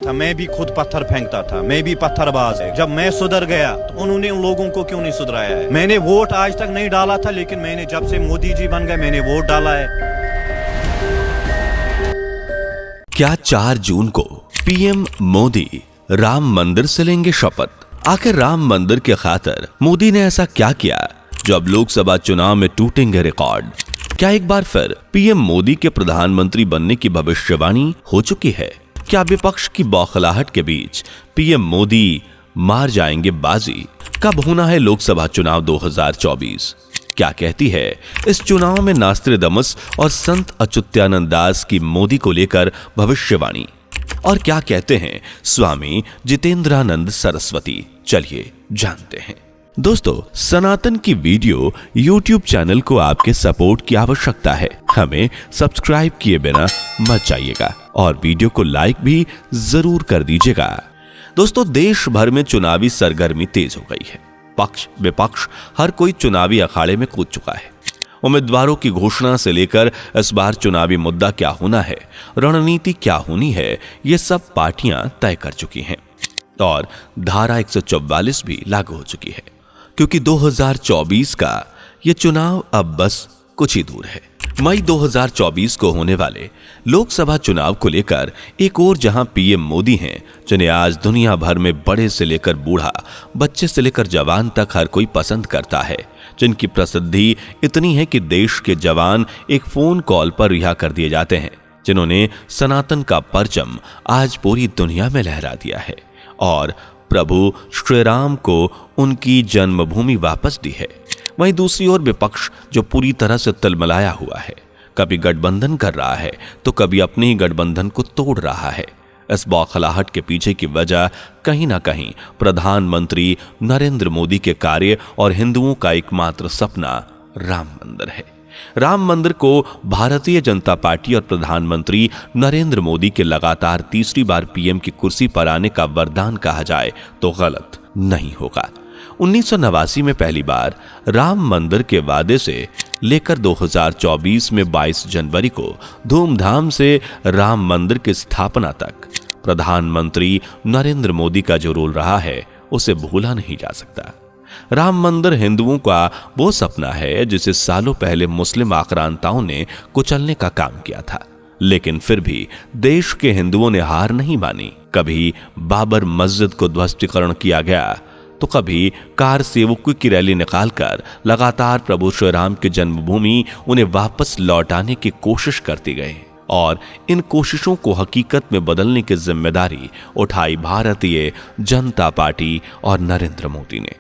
मैं भी खुद पत्थर फेंकता था, मैं भी पत्थरबाज है। जब मैं सुधर गया तो उन्होंने उन लोगों को क्यों नहीं सुधराया है? मैंने वोट आज तक नहीं डाला था, लेकिन मैंने जब से मोदी जी बन गए मैंने वोट डाला है। क्या 4 जून को पीएम मोदी राम मंदिर से लेंगे शपथ? आखिर राम मंदिर के खातिर मोदी ने ऐसा क्या किया जो अब लोकसभा चुनाव में टूटेंगे रिकॉर्ड? क्या एक बार फिर पीएम मोदी के प्रधानमंत्री बनने की भविष्यवाणी हो चुकी है? क्या विपक्ष की बौखलाहट के बीच पीएम मोदी मार जाएंगे बाजी? कब होना है लोकसभा चुनाव 2024? क्या कहती है इस चुनाव में नास्त्रेदमस और संत अच्युतानंद दास की मोदी को लेकर भविष्यवाणी? और क्या कहते हैं स्वामी जितेंद्रानंद सरस्वती? चलिए जानते हैं। दोस्तों, सनातन की वीडियो YouTube चैनल को आपके सपोर्ट की आवश्यकता है। हमें सब्सक्राइब किए बिना मत जाइएगा और वीडियो को लाइक भी जरूर कर दीजिएगा। दोस्तों, देश भर में चुनावी सरगर्मी तेज हो गई है। पक्ष विपक्ष हर कोई चुनावी अखाड़े में कूद चुका है। उम्मीदवारों की घोषणा से लेकर इस बार चुनावी मुद्दा क्या होना है, रणनीति क्या होनी है, ये सब पार्टियां तय कर चुकी हैं और धारा 144 भी लागू हो चुकी है, क्योंकि 2024 का ये चुनाव अब बस कुछ ही दूर है। मई 2024 को होने वाले लोकसभा चुनाव को लेकर एक और जहां पीएम मोदी हैं, जिन्हें आज दुनिया भर में बड़े से लेकर बूढ़ा, बच्चे से लेकर जवान तक हर कोई पसंद करता है, जिनकी प्रसिद्धि इतनी है कि देश के जवान एक फोन कॉल पर रिहा कर दिए जाते हैं, जिन्होंने सनातन का परचम आज पूरी दुनिया में लहरा दिया है और प्रभु श्री राम को उनकी जन्मभूमि वापस दी है। वहीं दूसरी ओर विपक्ष जो पूरी तरह से तलमलाया हुआ है, कभी गठबंधन कर रहा है तो कभी अपने ही गठबंधन को तोड़ रहा है। इस बौखलाहट के पीछे की वजह कहीं ना कहीं प्रधानमंत्री नरेंद्र मोदी के कार्य और हिंदुओं का एकमात्र सपना राम मंदिर है। राम मंदिर को भारतीय जनता पार्टी और प्रधानमंत्री नरेंद्र मोदी के लगातार तीसरी बार पीएम की कुर्सी पर आने का वरदान कहा जाए तो गलत नहीं होगा। 1989 में पहली बार राम मंदिर के वादे से लेकर 2024 में 22 जनवरी को धूमधाम से राम मंदिर की स्थापना तक प्रधानमंत्री नरेंद्र मोदी का जो रोल रहा है उसे भूला नहीं जा सकता। राम मंदिर हिंदुओं का वो सपना है जिसे सालों पहले मुस्लिम आक्रांताओं ने कुचलने का काम किया था, लेकिन फिर भी देश के हिंदुओं ने हार नहीं मानी। कभी बाबर मस्जिद को ध्वस्तीकरण किया गया तो कभी कार सेवकों की रैली निकालकर लगातार प्रभु श्री राम की जन्मभूमि उन्हें वापस लौटाने की कोशिश करती गई और इन कोशिशों को हकीकत में बदलने की जिम्मेदारी उठाई भारतीय जनता पार्टी और नरेंद्र मोदी ने।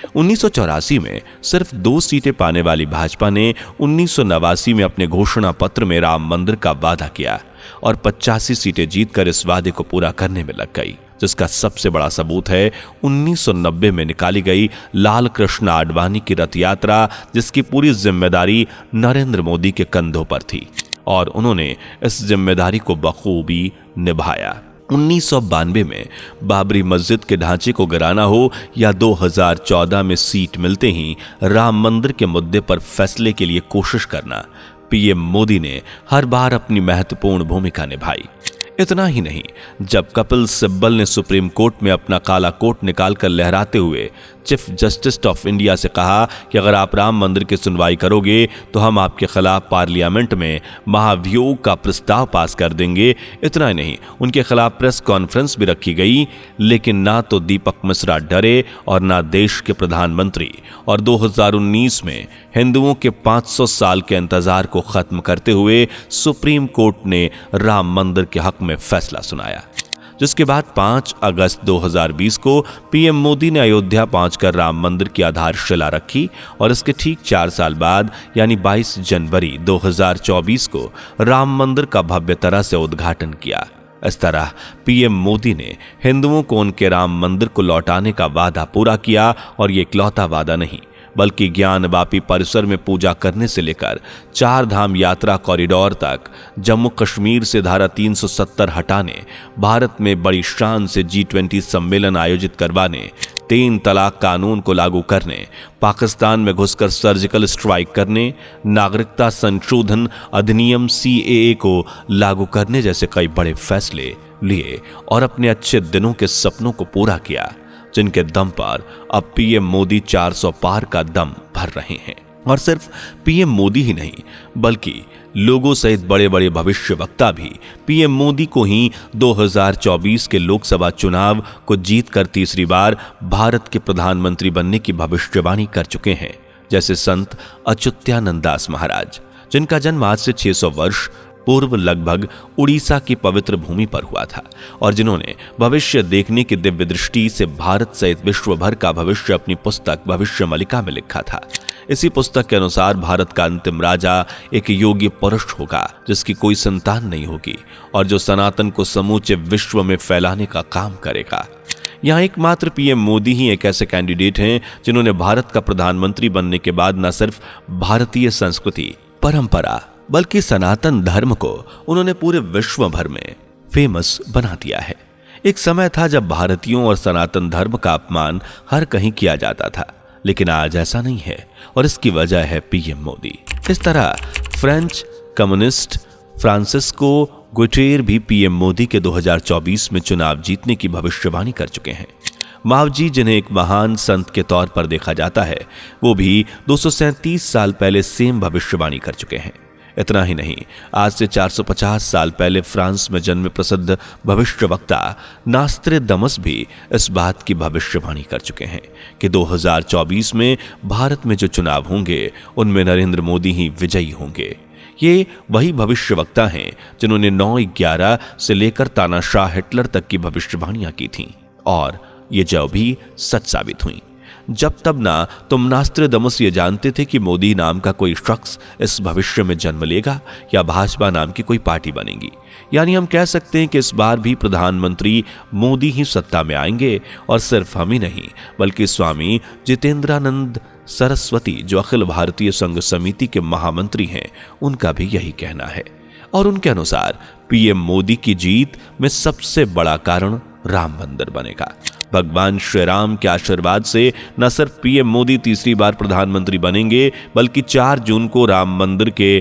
1984 में सिर्फ 2 सीटें पाने वाली भाजपा ने 1989 में अपने घोषणा पत्र में राम मंदिर का वादा किया और 85 सीटें जीतकर इस वादे को पूरा करने में लग गई, जिसका सबसे बड़ा सबूत है 1990 में निकाली गई लाल कृष्ण आडवाणी की रथ यात्रा, जिसकी पूरी जिम्मेदारी नरेंद्र मोदी के कंधों पर थी और उन्होंने इस जिम्मेदारी को बखूबी निभाया। 1992 में बाबरी मस्जिद के ढांचे को गिराना हो या 2014 में सीट मिलते ही राम मंदिर के मुद्दे पर फैसले के लिए कोशिश करना, पीएम मोदी ने हर बार अपनी महत्वपूर्ण भूमिका निभाई। इतना ही नहीं, जब कपिल सिब्बल ने सुप्रीम कोर्ट में अपना काला कोट निकालकर लहराते हुए चीफ जस्टिस ऑफ इंडिया से कहा कि अगर आप राम मंदिर की सुनवाई करोगे तो हम आपके खिलाफ पार्लियामेंट में महाभियोग का प्रस्ताव पास कर देंगे, इतना ही नहीं, उनके खिलाफ प्रेस कॉन्फ्रेंस भी रखी गई, लेकिन ना तो दीपक मिश्रा डरे और ना देश के प्रधानमंत्री। और 2019 में हिंदुओं के 500 साल के इंतजार को खत्म करते हुए सुप्रीम कोर्ट ने राम मंदिर के हक में फैसला सुनाया, जिसके बाद 5 अगस्त 2020 को पीएम मोदी ने अयोध्या पहुंचकर राम मंदिर की आधारशिला रखी और इसके ठीक 4 साल बाद यानी 22 जनवरी 2024 को राम मंदिर का भव्य तरह से उद्घाटन किया। इस तरह पीएम मोदी ने हिंदुओं को उनके राम मंदिर को लौटाने का वादा पूरा किया और ये इकलौता वादा नहीं, बल्कि ज्ञानवापी परिसर में पूजा करने से लेकर 4 धाम यात्रा कॉरिडोर तक, जम्मू कश्मीर से धारा 370 हटाने, भारत में बड़ी शान से G20 सम्मेलन आयोजित करवाने, 3 तलाक कानून को लागू करने, पाकिस्तान में घुसकर सर्जिकल स्ट्राइक करने, नागरिकता संशोधन अधिनियम CAA को लागू करने जैसे कई बड़े फैसले लिए और अपने अच्छे दिनों के सपनों को पूरा किया, जिनके दम पर अब पीएम मोदी 400 पार का दम भर रहे हैं। और सिर्फ पीएम मोदी ही नहीं, बल्कि लोगों सहित बड़े बड़े भविष्यवक्ता भी पीएम मोदी को ही 2024 के लोकसभा चुनाव को जीतकर तीसरी बार भारत के प्रधानमंत्री बनने की भविष्यवाणी कर चुके हैं। जैसे संत अच्युतानंद दास महाराज, जिनका जन्म आज से 600 वर्ष पूर्व लगभग उड़ीसा की पवित्र भूमि पर हुआ था और जिन्होंने भविष्य देखने की दिव्य दृष्टि से भारत सहित विश्व भर का भविष्य अपनी पुस्तक भविष्य मलिका में लिखा था। इसी पुस्तक के अनुसार भारत का अंतिम राजा एक योगी पुरुष होगा जिसकी कोई संतान नहीं होगी और जो सनातन को समूचे विश्व में फैलाने का काम करेगा। यहाँ एकमात्र पीएम मोदी ही एक ऐसे कैंडिडेट हैं जिन्होंने भारत का प्रधानमंत्री बनने के बाद न सिर्फ भारतीय संस्कृति, परंपरा, बल्कि सनातन धर्म को उन्होंने पूरे विश्व भर में फेमस बना दिया है। एक समय था जब भारतीयों और सनातन धर्म का अपमान हर कहीं किया जाता था, लेकिन आज ऐसा नहीं है और इसकी वजह है पीएम मोदी। इस तरह फ्रेंच कम्युनिस्ट फ्रांसिस्को गुटेर भी पीएम मोदी के 2024 में चुनाव जीतने की भविष्यवाणी कर चुके हैं। मावजी, जिन्हें एक महान संत के तौर पर देखा जाता है, वो भी 237 साल पहले सेम भविष्यवाणी कर चुके हैं। इतना ही नहीं, आज से 450 साल पहले फ्रांस में जन्मे प्रसिद्ध भविष्यवक्ता नास्त्रेदमस भी इस बात की भविष्यवाणी कर चुके हैं कि 2024 में भारत में जो चुनाव होंगे उनमें नरेंद्र मोदी ही विजयी होंगे। ये वही भविष्यवक्ता हैं जिन्होंने 9/11 से लेकर तानाशाह हिटलर तक की भविष्यवाणियां की थीं और ये जो भी सच साबित हुई। जब तब ना तुम नास्त्रेदमस ये जानते थे कि मोदी नाम का कोई शख्स इस भविष्य में जन्म लेगा या भाजपा नाम की कोई पार्टी बनेगी। यानी हम कह सकते हैं कि इस बार भी प्रधानमंत्री मोदी ही सत्ता में आएंगे और सिर्फ हम ही नहीं बल्कि स्वामी जितेंद्रानंद सरस्वती, जो अखिल भारतीय संघ समिति के महामंत्री हैं, उनका भी यही कहना है। और उनके अनुसार पीएम मोदी की जीत में सबसे बड़ा कारण राम मंदिर बनेगा। भगवान श्री राम के आशीर्वाद से न सिर्फ पीएम मोदी तीसरी बार प्रधानमंत्री बनेंगे बल्कि 4 जून को राम मंदिर के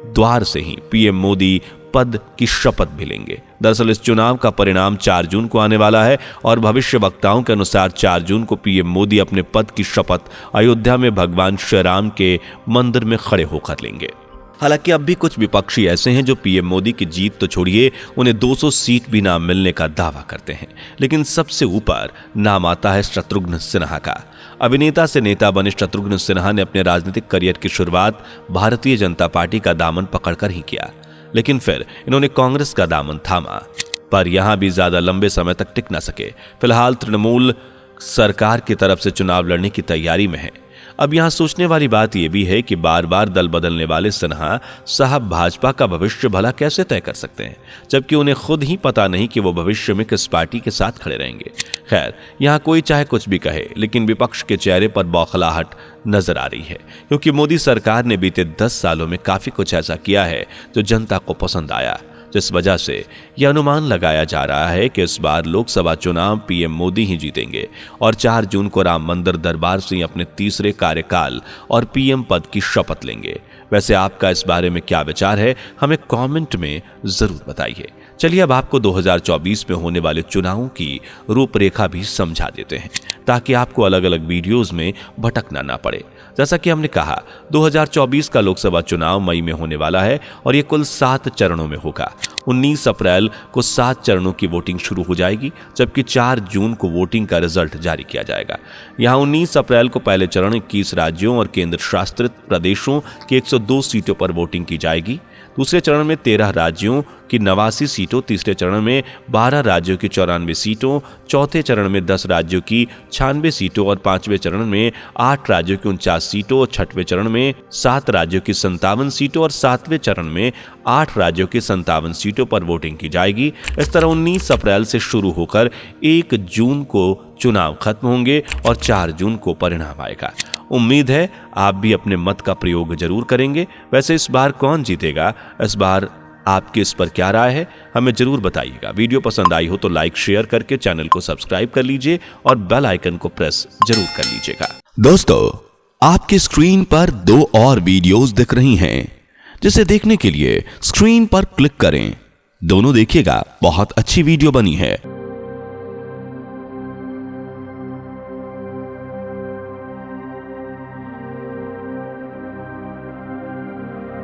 द्वार से ही पीएम मोदी पद की शपथ भी लेंगे। दरअसल इस चुनाव का परिणाम 4 जून को आने वाला है और भविष्यवक्ताओं के अनुसार 4 जून को पीएम मोदी अपने पद की शपथ अयोध्या में भगवान श्री राम के मंदिर में खड़े होकर लेंगे। हालांकि अब भी कुछ विपक्षी ऐसे हैं जो पीएम मोदी की जीत तो छोड़िए, उन्हें 200 सीट भी ना मिलने का दावा करते हैं। लेकिन सबसे ऊपर नाम आता है शत्रुघ्न सिन्हा का। अभिनेता से नेता बने शत्रुघ्न सिन्हा ने अपने राजनीतिक करियर की शुरुआत भारतीय जनता पार्टी का दामन पकड़कर ही किया, लेकिन फिर इन्होंने कांग्रेस का दामन थामा, पर यहां भी ज्यादा लंबे समय तक टिक न सके। फिलहाल तृणमूल सरकार की तरफ से चुनाव लड़ने की तैयारी में है। अब यहां सोचने वाली बात यह भी है कि बार बार दल बदलने वाले सिन्हा साहब भाजपा का भविष्य भला कैसे तय कर सकते हैं, जबकि उन्हें खुद ही पता नहीं कि वो भविष्य में किस पार्टी के साथ खड़े रहेंगे। खैर, यहां कोई चाहे कुछ भी कहे, लेकिन विपक्ष के चेहरे पर बौखलाहट नजर आ रही है, क्योंकि मोदी सरकार ने बीते 10 सालों में काफी कुछ ऐसा किया है जो जनता को पसंद आया, जिस वजह से यह अनुमान लगाया जा रहा है कि इस बार लोकसभा चुनाव पीएम मोदी ही जीतेंगे और 4 जून को राम मंदिर दरबार से अपने तीसरे कार्यकाल और पीएम पद की शपथ लेंगे। वैसे आपका इस बारे में क्या विचार है, हमें कमेंट में जरूर बताइए। चलिए अब आपको 2024 में होने वाले चुनावों की रूपरेखा भी समझा देते हैं, ताकि आपको अलग अलग वीडियोस में भटकना ना पड़े। जैसा कि हमने कहा, 2024 का लोकसभा चुनाव मई में होने वाला है और ये कुल 7 चरणों में होगा। 19 अप्रैल को 7 चरणों की वोटिंग शुरू हो जाएगी, जबकि 4 जून को वोटिंग का रिजल्ट जारी किया जाएगा। यहाँ 19 अप्रैल को पहले चरण 21 राज्यों और केंद्र शासित प्रदेशों की 102 सीटों पर वोटिंग की जाएगी। दूसरे चरण में 13 राज्यों की 89 सीटों, तीसरे चरण में 12 राज्यों की 94 सीटों, चौथे चरण में 10 राज्यों की 96 सीटों और 5वें चरण में 8 राज्यों की 49 सीटों और 6वें चरण में 7 राज्यों की 57 सीटों और 7वें चरण में 8 राज्यों की 57 सीटों पर वोटिंग की जाएगी। इस तरह 19 अप्रैल से शुरू होकर 1 जून को चुनाव खत्म होंगे और 4 जून को परिणाम आएगा। उम्मीद है आप भी अपने मत का प्रयोग जरूर करेंगे। वैसे इस बार कौन जीतेगा, इस बार आपकी इस पर क्या राय है हमें जरूर बताइएगा। वीडियो पसंद आई हो तो लाइक शेयर करके चैनल को सब्सक्राइब कर लीजिए और बेल आइकन को प्रेस जरूर कर लीजिएगा। दोस्तों, आपकी स्क्रीन पर 2 और वीडियोस दिख रही हैं, जिसे देखने के लिए स्क्रीन पर क्लिक करें। दोनों देखिएगा, बहुत अच्छी वीडियो बनी है।